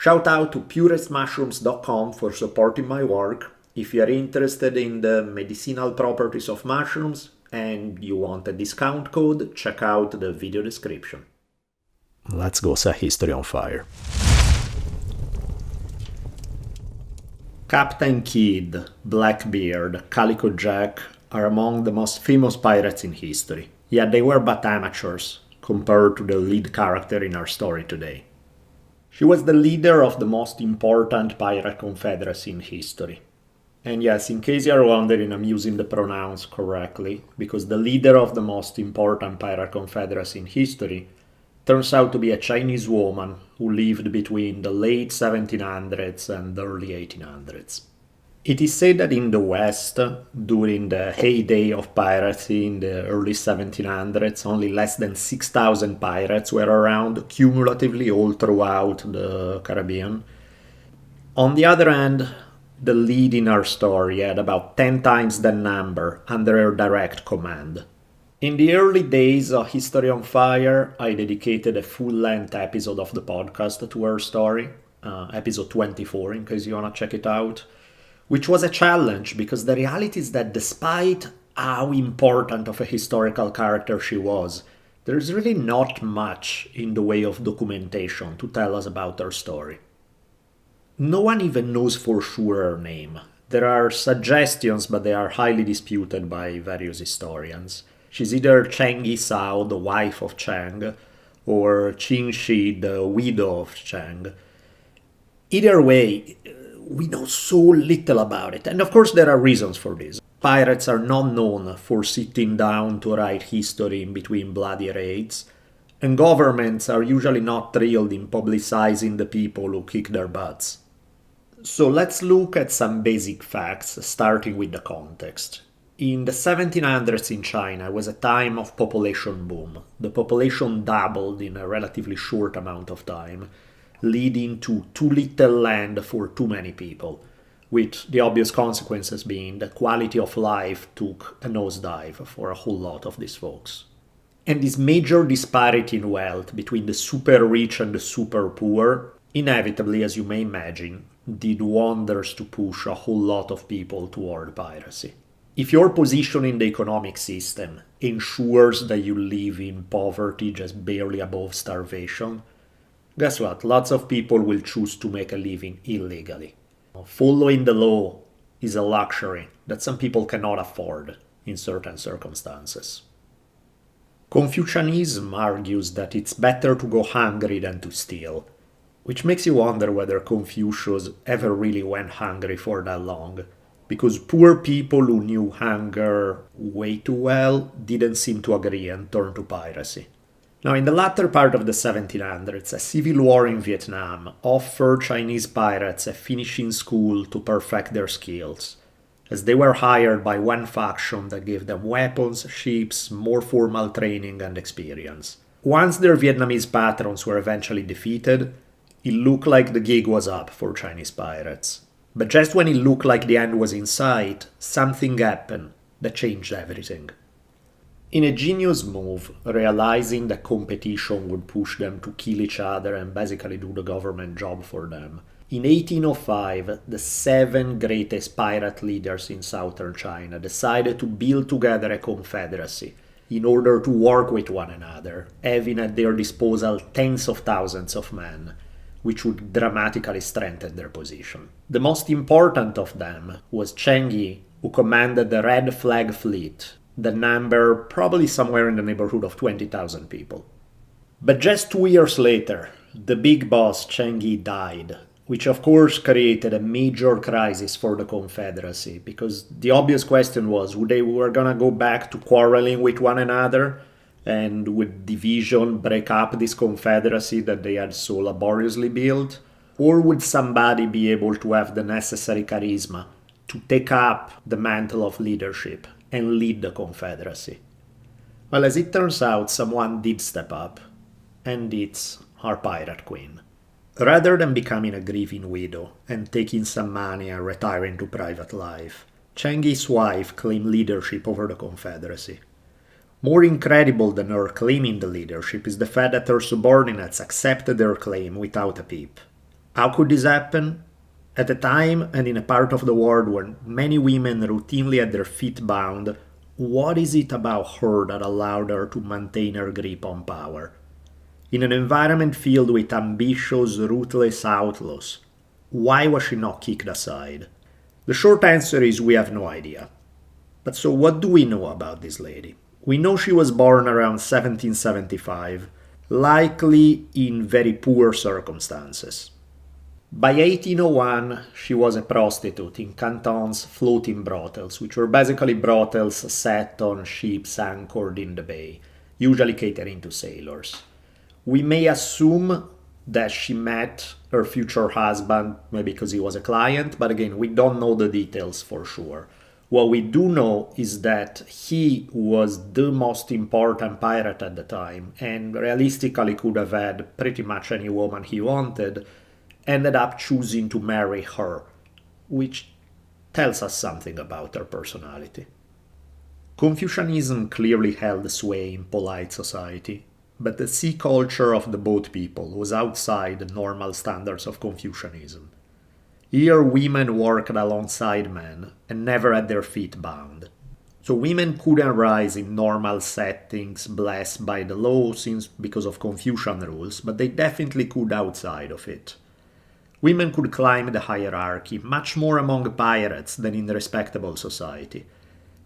Shout out to purestmushrooms.com for supporting my work. If you are interested in the medicinal properties of mushrooms and you want a discount code, check out the video description. Let's go set history on fire. Captain Kidd, Blackbeard, Calico Jack are among the most famous pirates in history, yet they were but amateurs compared to the lead character in our story today. She was the leader of the most important pirate confederacy in history. And yes, in case you are wondering, I'm using the pronouns correctly, because the leader of the most important pirate confederacy in history turns out to be a Chinese woman who lived between the late 1700s and the early 1800s. It is said that in the West, during the heyday of piracy in the early 1700s, only less than 6,000 pirates were around cumulatively all throughout the Caribbean. On the other hand, the lead in our story had about 10 times that number under her direct command. In the early days of History on Fire, I dedicated a full-length episode of the podcast to her story, episode 24 in case you want to check it out, which was a challenge because the reality is that despite how important of a historical character she was, there's really not much in the way of documentation to tell us about her story. No one even knows for sure her name. There are suggestions, but they are highly disputed by various historians. She's either Cheng Yisao, the wife of Cheng, or Qin Shi, the widow of Cheng. Either way, we know so little about it, and of course there are reasons for this. Pirates are not known for sitting down to write history in between bloody raids, and governments are usually not thrilled in publicizing the people who kick their butts. So let's look at some basic facts, starting with the context. In the 1700s in China was a time of population boom. The population doubled in a relatively short amount of time, leading to too little land for too many people, with the obvious consequences being the quality of life took a nosedive for a whole lot of these folks. And this major disparity in wealth between the super rich and the super poor, inevitably, as you may imagine, did wonders to push a whole lot of people toward piracy. If your position in the economic system ensures that you live in poverty just barely above starvation, guess what? Lots of people will choose to make a living illegally. Following the law is a luxury that some people cannot afford in certain circumstances. Confucianism argues that it's better to go hungry than to steal, which makes you wonder whether Confucius ever really went hungry for that long, because poor people who knew hunger way too well didn't seem to agree and turned to piracy. Now, in the latter part of the 1700s, a civil war in Vietnam offered Chinese pirates a finishing school to perfect their skills, as they were hired by one faction that gave them weapons, ships, more formal training and experience. Once their Vietnamese patrons were eventually defeated, it looked like the gig was up for Chinese pirates. But just when it looked like the end was in sight, something happened that changed everything. In a genius move, realizing that competition would push them to kill each other and basically do the government job for them, in 1805, the 7 greatest pirate leaders in southern China decided to build together a confederacy in order to work with one another, having at their disposal tens of thousands of men, which would dramatically strengthen their position. The most important of them was Cheng Yi, who commanded the Red Flag Fleet, the number probably somewhere in the neighborhood of 20,000 people. But just 2 years later, the big boss Cheng Yi died, which of course created a major crisis for the Confederacy, because the obvious question was, would they were gonna go back to quarreling with one another, and would division break up this confederacy that they had so laboriously built? Or would somebody be able to have the necessary charisma to take up the mantle of leadership and lead the confederacy? Well, as it turns out, someone did step up, and it's our pirate queen. Rather than becoming a grieving widow and taking some money and retiring to private life, Cheng Yi's wife claimed leadership over the confederacy. More incredible than her claiming the leadership is the fact that her subordinates accepted her claim without a peep. How could this happen? At a time and in a part of the world where many women routinely had their feet bound, what is it about her that allowed her to maintain her grip on power? In an environment filled with ambitious, ruthless outlaws, why was she not kicked aside? The short answer is we have no idea. But so what do we know about this lady? We know she was born around 1775, likely in very poor circumstances. By 1801, she was a prostitute in Canton's floating brothels, which were basically brothels set on ships anchored in the bay, usually catering to sailors. We may assume that she met her future husband, maybe because he was a client, but again, we don't know the details for sure. What we do know is that he was the most important pirate at the time, and realistically could have had pretty much any woman he wanted, ended up choosing to marry her, which tells us something about her personality. Confucianism clearly held sway in polite society, but the sea culture of the boat people was outside the normal standards of Confucianism. Here women worked alongside men and never had their feet bound. So women couldn't rise in normal settings blessed by the law because of Confucian rules, but they definitely could outside of it. Women could climb the hierarchy much more among pirates than in respectable society.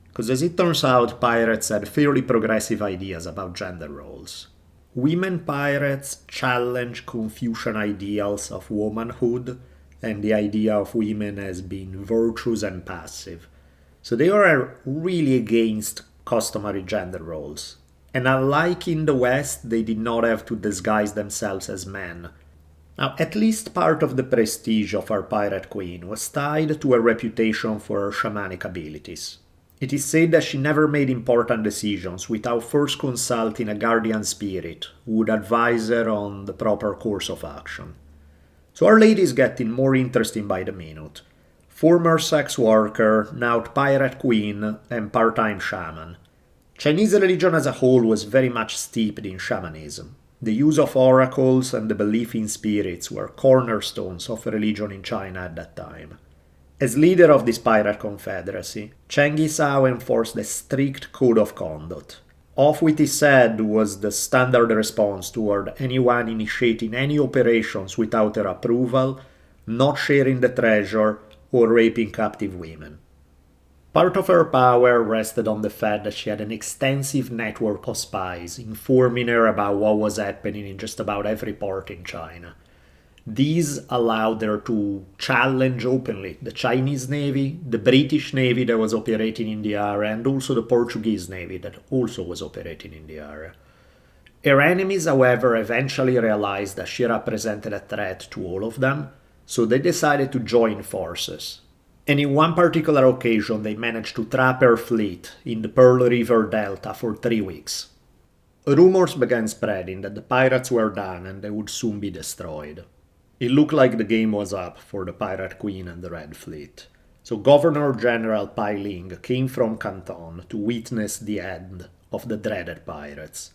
Because as it turns out, pirates had fairly progressive ideas about gender roles. Women pirates challenge Confucian ideals of womanhood and the idea of women as being virtuous and passive. So they were really against customary gender roles. And unlike in the West, they did not have to disguise themselves as men. Now, at least part of the prestige of our pirate queen was tied to her reputation for her shamanic abilities. It is said that she never made important decisions without first consulting a guardian spirit who would advise her on the proper course of action. So our lady is getting more interesting by the minute. Former sex worker, now pirate queen, and part-time shaman. Chinese religion as a whole was very much steeped in shamanism. The use of oracles and the belief in spirits were cornerstones of religion in China at that time. As leader of this pirate confederacy, Cheng Yisao enforced a strict code of conduct. Of what he said was the standard response toward anyone initiating any operations without her approval, not sharing the treasure, or raping captive women. Part of her power rested on the fact that she had an extensive network of spies informing her about what was happening in just about every port in China. These allowed her to challenge openly the Chinese Navy, the British Navy that was operating in the area, and also the Portuguese Navy that also was operating in the area. Her enemies, however, eventually realized that she represented a threat to all of them, so they decided to join forces. And in one particular occasion, they managed to trap her fleet in the Pearl River Delta for 3 weeks. Rumors began spreading that the pirates were done and they would soon be destroyed. It looked like the game was up for the Pirate Queen and the Red Fleet. So Governor General Pai Ling came from Canton to witness the end of the dreaded pirates.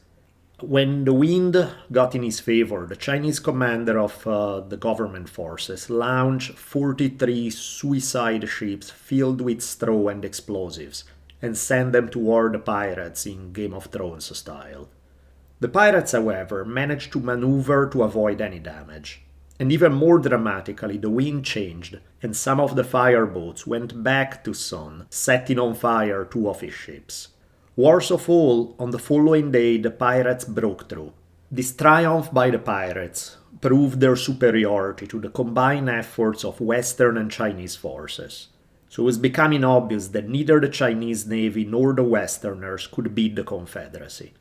When the wind got in his favor, the Chinese commander of the government forces launched 43 suicide ships filled with straw and explosives and sent them toward the pirates in Game of Thrones style. The pirates, however, managed to maneuver to avoid any damage. And even more dramatically, the wind changed and some of the fireboats went back to Sun, setting on fire 2 of his ships. Worst of all, on the following day, the pirates broke through. This triumph by the pirates proved their superiority to the combined efforts of Western and Chinese forces. So it was becoming obvious that neither the Chinese Navy nor the Westerners could beat the Confederacy.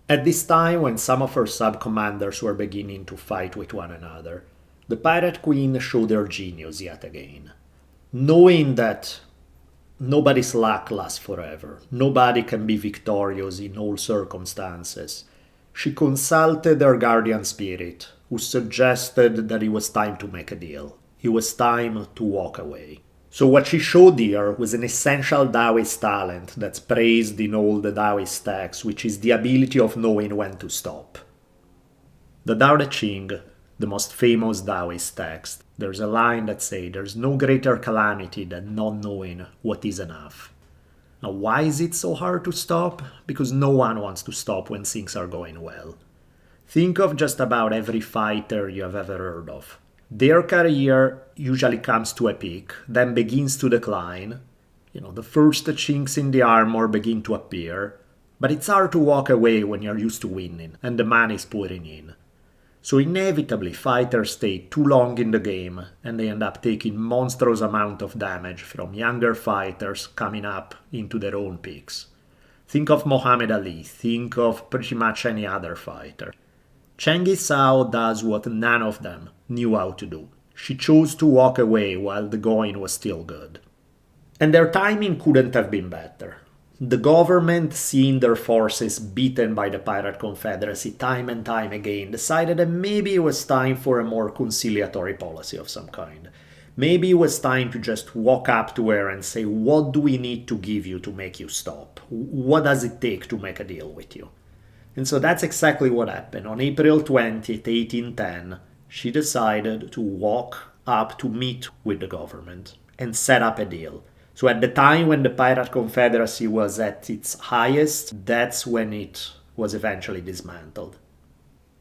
At this time, when some of her sub-commanders were beginning to fight with one another, the Pirate Queen showed her genius yet again. Knowing that nobody's luck lasts forever, nobody can be victorious in all circumstances, she consulted her guardian spirit, who suggested that it was time to make a deal. It was time to walk away. So what she showed here was an essential Taoist talent that's praised in all the Taoist texts, which is the ability of knowing when to stop. The Tao Te Ching, the most famous Taoist text. There's a line that says, "There's no greater calamity than not knowing what is enough." Now, why is it so hard to stop? Because no one wants to stop when things are going well. Think of just about every fighter you have ever heard of. Their career usually comes to a peak, then begins to decline. The first chinks in the armor begin to appear, but it's hard to walk away when you're used to winning and the money's pouring in. So inevitably, fighters stay too long in the game, and they end up taking monstrous amount of damage from younger fighters coming up into their own peaks. Think of Muhammad Ali, think of pretty much any other fighter. Cengiz Sao does what none of them knew how to do. She chose to walk away while the going was still good. And their timing couldn't have been better. The government, seeing their forces beaten by the pirate confederacy time and time again, decided that maybe it was time for a more conciliatory policy of some kind. Maybe it was time to just walk up to her and say, "What do we need to give you to make you stop? What does it take to make a deal with you?" And so that's exactly what happened. On April 20th, 1810, she decided to walk up to meet with the government and set up a deal. So at the time when the Pirate Confederacy was at its highest, that's when it was eventually dismantled.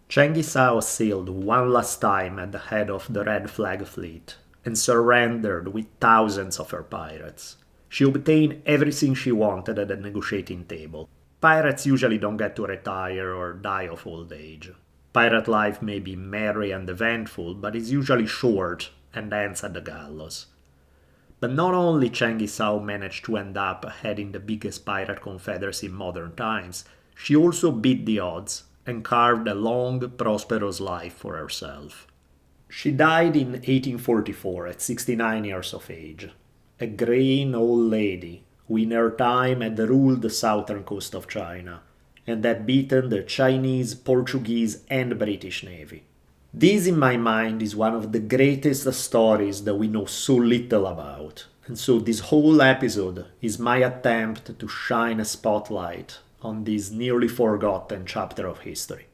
Cengiz Sao sailed one last time at the head of the Red Flag Fleet and surrendered with thousands of her pirates. She obtained everything she wanted at the negotiating table. Pirates usually don't get to retire or die of old age. Pirate life may be merry and eventful, but is usually short and ends at the gallows. But not only Cengiz Sao managed to end up heading the biggest pirate confederacy in modern times, she also beat the odds and carved a long, prosperous life for herself. She died in 1844 at 69 years of age, a graying old lady who in her time had ruled the southern coast of China and had beaten the Chinese, Portuguese, and British Navy. This, in my mind, is one of the greatest stories that we know so little about. And so this whole episode is my attempt to shine a spotlight on this nearly forgotten chapter of history.